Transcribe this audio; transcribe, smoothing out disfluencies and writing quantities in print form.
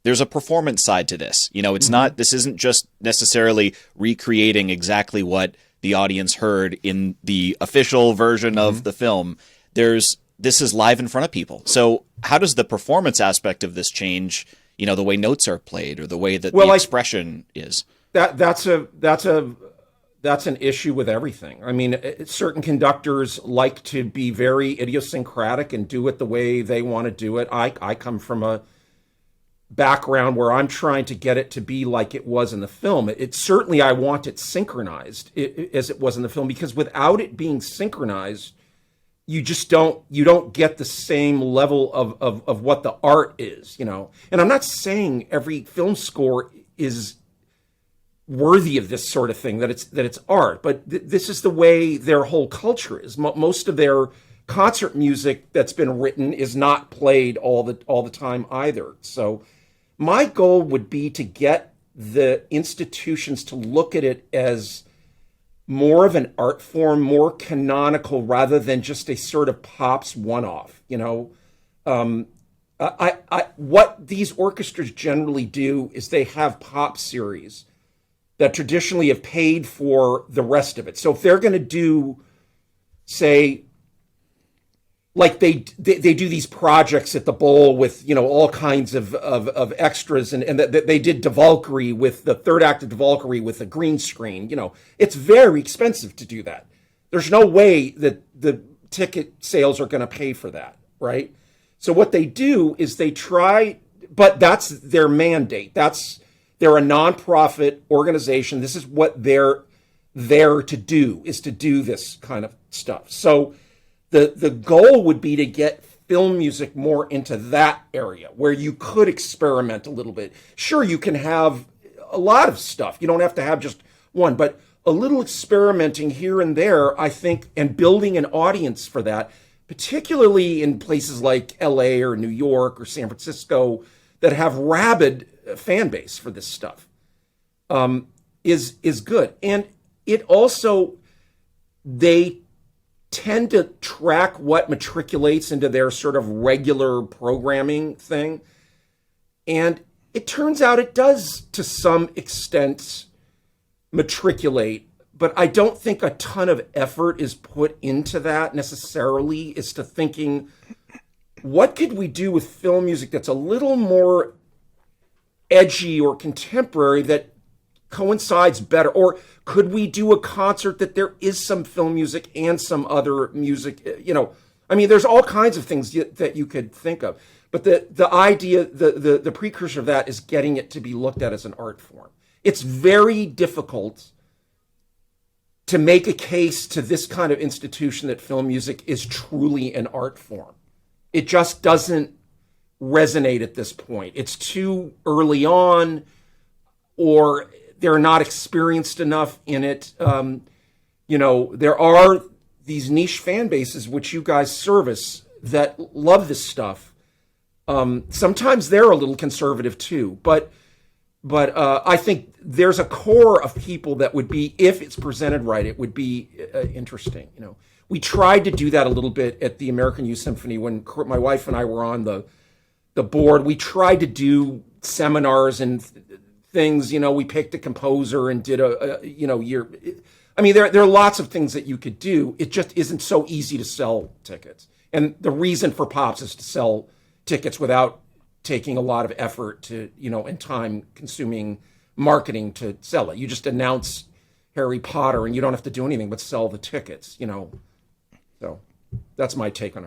there's a performance side to this. It's not, this isn't just necessarily recreating exactly what the audience heard in the official version of the film. This is live in front of people. So how does the performance aspect of this change, the way notes are played or the way that the expression is? That's an issue with everything. I mean, certain conductors like to be very idiosyncratic and do it the way they want to do it. I come from a background where I'm trying to get it to be like it was in the film. It certainly, I want it synchronized as it was in the film, because without it being synchronized, you don't get the same level of what the art is, And I'm not saying every film score is worthy of this sort of thing, that it's art, but this is the way their whole culture is. Most of their concert music that's been written is not played all the time either. So my goal would be to get the institutions to look at it as more of an art form, more canonical, rather than just a sort of pops one-off. What these orchestras generally do is they have pop series that traditionally have paid for the rest of it. So if they're going to do, say, like they do these projects at the Bowl with all kinds of extras, and they did Valkyrie with the third act of Valkyrie with a green screen. It's very expensive to do that. There's no way that the ticket sales are going to pay for that, right? So what they do is they try, but that's their mandate. They're a nonprofit organization. This is what they're there to do, is to do this kind of stuff. So the goal would be to get film music more into that area where you could experiment a little bit. Sure, you can have a lot of stuff. You don't have to have just one, but a little experimenting here and there, I think, and building an audience for that, particularly in places like LA or New York or San Francisco that have rabid fan base for this stuff, is good. And it also, they tend to track what matriculates into their sort of regular programming thing. And it turns out it does, to some extent, matriculate, but I don't think a ton of effort is put into that necessarily, as to thinking, what could we do with film music that's a little more edgy or contemporary that coincides better? Or could we do a concert that there is some film music and some other music? I mean, there's all kinds of things that you could think of. But the idea, the precursor of that is getting it to be looked at as an art form. It's very difficult to make a case to this kind of institution that film music is truly an art form. It just doesn't resonate at this point. It's too early on, or they're not experienced enough in it. There are these niche fan bases which you guys service that love this stuff. Sometimes they're a little conservative too, but I think there's a core of people that would be, if it's presented right, it would be interesting. We tried to do that a little bit at the American Youth Symphony when my wife and I were on the board. We tried to do seminars and things. We picked a composer and did a year. I mean, there are lots of things that you could do. It just isn't so easy to sell tickets. And the reason for Pops is to sell tickets without taking a lot of effort to, and time-consuming marketing to sell it. You just announce Harry Potter and you don't have to do anything but sell the tickets, So that's my take on it.